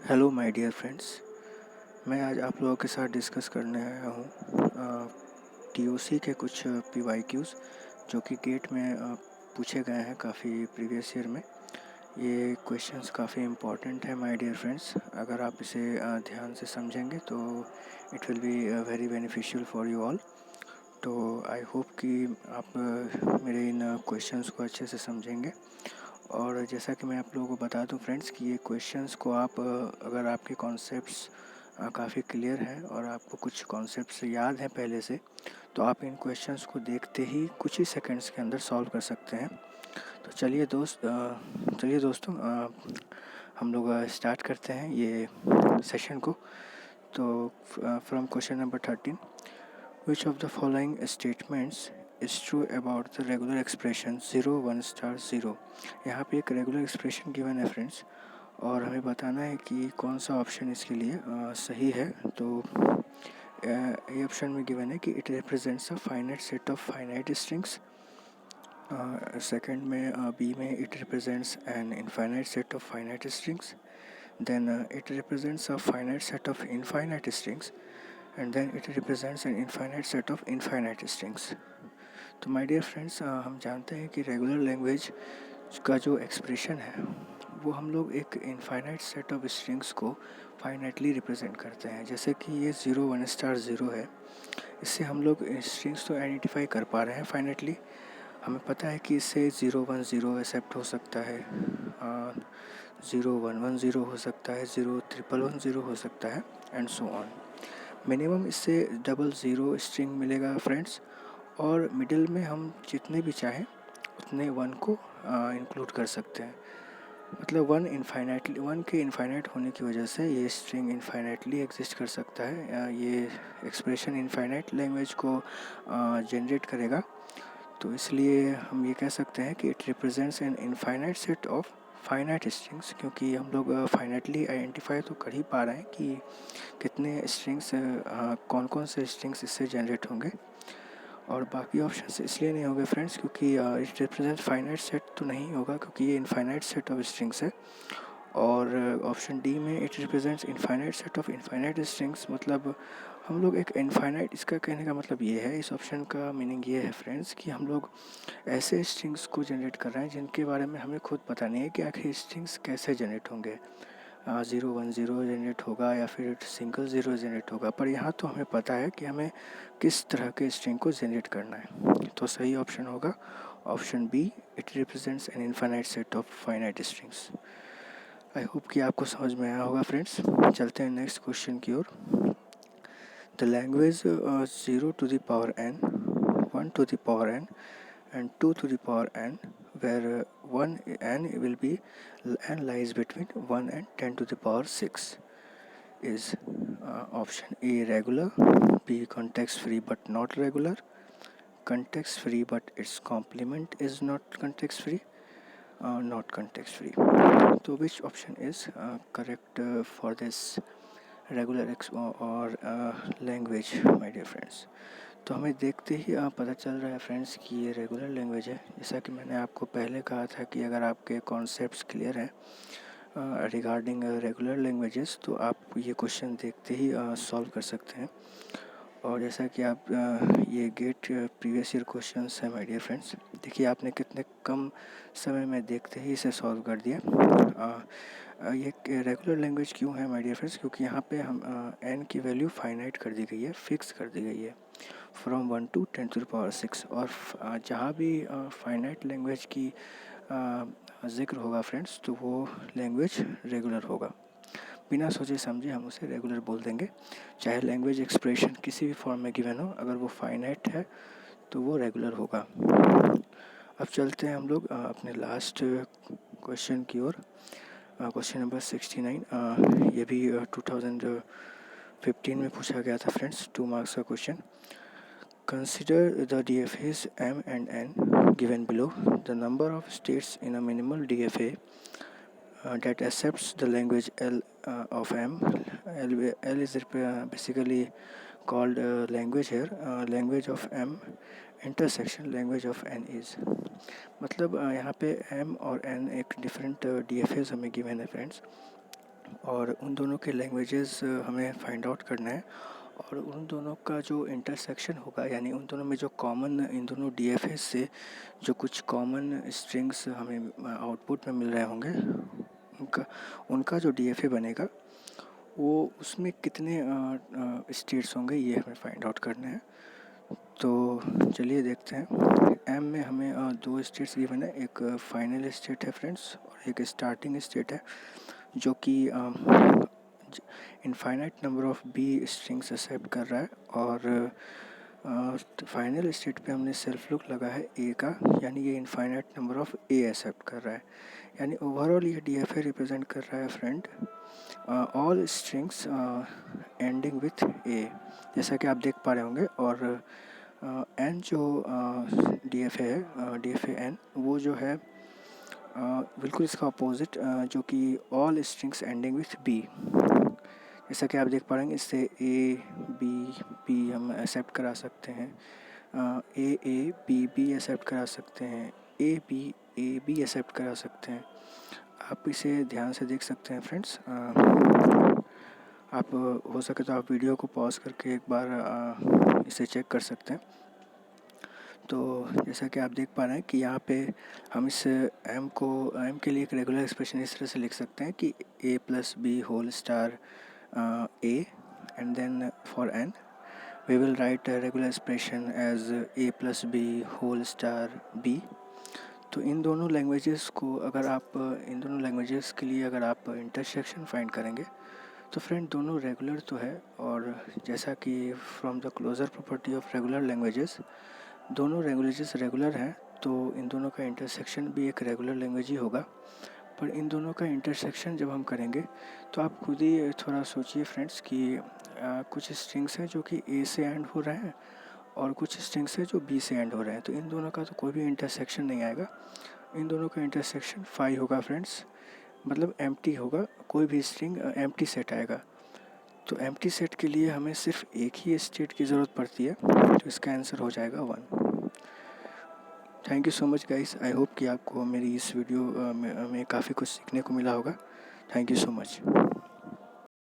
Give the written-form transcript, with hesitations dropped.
Hello my dear friends. मैं आज आप लोगों के साथ डिस्कस करने आया हूँ टीओसी के कुछ पीवाईक्यूज़ जो कि गेट में पूछे गए हैं काफ़ी प्रीवियस ईयर में। ये क्वेश्चंस काफ़ी इम्पोर्टेंट है माय डियर फ्रेंड्स। अगर आप इसे ध्यान से समझेंगे तो it will be very beneficial for you all. तो आई होप कि आप मेरे इन क्वेश्चंस को अच्छे से समझेंगे। और जैसा कि मैं आप लोगों को बता दूं फ्रेंड्स कि ये क्वेश्चंस को आप अगर आपके कॉन्सेप्ट्स काफ़ी क्लियर हैं और आपको कुछ कॉन्सेप्ट्स याद हैं पहले से, तो आप इन क्वेश्चंस को देखते ही कुछ ही सेकंड्स के अंदर सॉल्व कर सकते हैं। तो चलिए दोस्तों हम लोग स्टार्ट करते हैं ये सेशन को। तो from question number 13, which of the following statements is true about the regular expression 0 1 star 0। यहाँ पे एक रेगुलर एक्सप्रेशन गिवन है फ्रेंड्स और हमें बताना है कि कौन सा ऑप्शन इसके लिए सही है। तो ये ऑप्शन में गिवन है कि it represents a finite set of finite strings. Second में बी में it represents an infinite set of finite strings. Then it represents a finite set of infinite strings and then it represents an infinite set of infinite strings. तो my dear friends, हम जानते हैं कि regular language का जो expression है वो हम लोग एक इनफाइनाइट सेट ऑफ स्ट्रिंग्स को फाइनाइटली रिप्रेजेंट करते हैं। जैसे कि ये 0 1 स्टार 0 है, इससे हम लोग स्ट्रिंग्स तो आइडेंटिफाई कर पा रहे हैं फाइनाइटली। हमें पता है कि इससे 0 1 0 एक्सेप्ट हो सकता है, 0 1 1 0 हो सकता है, 0 1 1 0 हो सकता है एंड सो ऑन। मिनिमम इससे डबल ज़ीरो स्ट्रिंग मिलेगा फ्रेंड्स, और मिडिल में हम जितने भी चाहें उतने वन को इंक्लूड कर सकते हैं। मतलब वन के इनफाइनाइट होने की वजह से ये स्ट्रिंग इनफाइनाइटली एग्जिस्ट कर सकता है। ये एक्सप्रेशन इनफाइनाइट लैंग्वेज को जनरेट करेगा। तो इसलिए हम ये कह सकते हैं कि it represents an infinite set of finite strings, क्योंकि हम लोग फाइनाइटली आइडेंटिफाई तो कर ही पा रहे हैं कि कितने स्ट्रिंग्स कौन कौन से स्ट्रिंग्स इससे जनरेट होंगे। और बाकी ऑप्शंस इसलिए नहीं होंगे फ्रेंड्स क्योंकि इट रिप्रेजेंट फाइनाइट सेट तो नहीं होगा, क्योंकि ये इनफाइनाइट सेट ऑफ स्ट्रिंग्स है। और ऑप्शन डी में it represents infinite set of infinite strings, मतलब हम लोग एक इनफाइनाइट, इसका कहने का मतलब ये है, इस ऑप्शन का मीनिंग ये है फ्रेंड्स कि हम लोग ऐसे स्ट्रिंग्स को जनरेट कर रहे हैं जिनके बारे में हमें खुद पता नहीं है कि आखिर स्ट्रिंग्स कैसे जनरेट होंगे। 0 1 0 जनरेट होगा या फिर सिंगल 0 जनरेट होगा, पर यहाँ तो हमें पता है कि हमें किस तरह के स्ट्रिंग को जनरेट करना है। तो सही ऑप्शन होगा option B, it represents an infinite set of finite strings. I hope कि आपको समझ में आया होगा फ्रेंड्स। चलते हैं नेक्स्ट क्वेश्चन की ओर। The language 0 to the power n, 1 to the power n and 2 to the power n, where 1 n will be n lies between 1 and 10 to the power 6 is option A regular, B context free but not regular, context free but its complement is not context free, not context free. So which option is correct for this regular और language my dear friends? तो हमें देखते ही पता चल रहा है friends कि ये रेगुलर लैंग्वेज है। जैसा कि मैंने आपको पहले कहा था कि अगर आपके कॉन्सेप्ट्स क्लियर हैं रिगार्डिंग रेगुलर लैंग्वेजेस तो आप ये क्वेश्चन देखते ही सॉल्व कर सकते हैं। और जैसा कि आप ये गेट प्रीवियस ईयर क्वेश्चंस हैं माय डियर फ्रेंड्स, देखिए आपने कितने कम समय में देखते ही इसे सॉल्व कर दिया। ये रेगुलर लैंग्वेज क्यों है माय डियर फ्रेंड्स? क्योंकि यहाँ पे हम एन की वैल्यू फाइनाइट कर दी गई है, फिक्स कर दी गई है, from 1 to 10 to the power 6। और जहाँ भी फाइनाइट लैंग्वेज की जिक्र होगा फ्रेंड्स तो वो लैंग्वेज रेगुलर होगा। बिना सोचे समझे हम उसे रेगुलर बोल देंगे, चाहे लैंग्वेज एक्सप्रेशन किसी भी फॉर्म में गिवन हो, अगर वो फाइनाइट है तो वो रेगुलर होगा। अब चलते हैं हम लोग अपने लास्ट क्वेश्चन की ओर। क्वेश्चन नंबर 69, ये भी 2015 में पूछा गया था फ्रेंड्स, 2 मार्क्स का question. Consider the DFAs M and N given below. The number of states in a minimal DFA that accepts the language L of M. L is basically called language here. Language of M intersection language of N is. मतलब यहाँ पे M और N एक different DFAs हमें given है friends. और उन दोनों के लैंग्वेजेस हमें फाइंड आउट करना है, और उन दोनों का जो इंटरसेक्शन होगा, यानी उन दोनों में जो कॉमन, इन दोनों डीएफएस से जो कुछ कॉमन स्ट्रिंग्स हमें आउटपुट में मिल रहे होंगे, उनका उनका जो डीएफए बनेगा वो उसमें कितने स्टेट्स होंगे, ये हमें फाइंड आउट करना है। तो चलिए देखते हैं। एम में हमें दो स्टेट्स गिवन है, एक फाइनल स्टेट है फ्रेंड्स और एक स्टार्टिंग स्टेट है, जो कि infinite number of B strings accept कर रहा है। और फाइनल स्टेट पे हमने सेल्फ लुक लगा है ए का, यानी ये infinite number of A accept कर रहा है। यानी ओवरऑल ये डीएफए रिप्रेजेंट कर रहा है friend all strings ending with A, जैसा कि आप देख पा रहे होंगे। और एन जो डीएफए है, डीएफए एन, वो जो है बिल्कुल इसका अपोजिट, जो कि all strings ending with B, जैसा कि आप देख पा रहे हैं। इससे ए बी हम एक्सेप्ट करा सकते हैं, ए बी एक्सेप्ट करा सकते हैं, ए बी एक्सेप्ट करा सकते हैं। आप इसे ध्यान से देख सकते हैं फ्रेंड्स। आप हो सके तो आप वीडियो को पॉज करके एक बार इसे चेक कर सकते हैं। तो जैसा कि आप देख पा रहे हैं कि यहाँ पे हम इस एम के लिए एक रेगुलर एक्सप्रेशन इस तरह से लिख सकते हैं कि A plus B whole star A, and then for N we will write a regular expression as a plus b whole star b। तो इन दोनों लैंग्वेजेस को अगर आप इन दोनों लैंग्वेजेस के लिए अगर आप इंटरसेक्शन फाइंड करेंगे तो फ्रेंड दोनों रेगुलर तो है, और जैसा कि from the closure property of regular languages, दोनों लैंग्वेजेस रेगुलर हैं, तो इन दोनों का इंटरसेक्शन भी एक रेगुलर लैंग्वेज ही होगा। पर इन दोनों का इंटरसेक्शन जब हम करेंगे तो आप खुद ही थोड़ा सोचिए फ्रेंड्स कि कुछ स्ट्रिंग्स हैं जो कि ए से एंड हो रहे हैं और कुछ स्ट्रिंग्स हैं जो बी से एंड हो रहे हैं, तो इन दोनों का तो कोई भी इंटरसेक्शन नहीं आएगा। इन दोनों का इंटरसेक्शन फाई होगा फ्रेंड्स, मतलब एम्प्टी होगा, कोई भी स्ट्रिंग एम्प्टी सेट आएगा। तो एम्प्टी सेट के लिए हमें सिर्फ एक ही स्टेट की ज़रूरत पड़ती है, तो इसका आंसर हो जाएगा 1। Thank you so much guys, I hope कि आपको मेरी इस वीडियो में काफ़ी कुछ सीखने को मिला होगा। Thank you so much.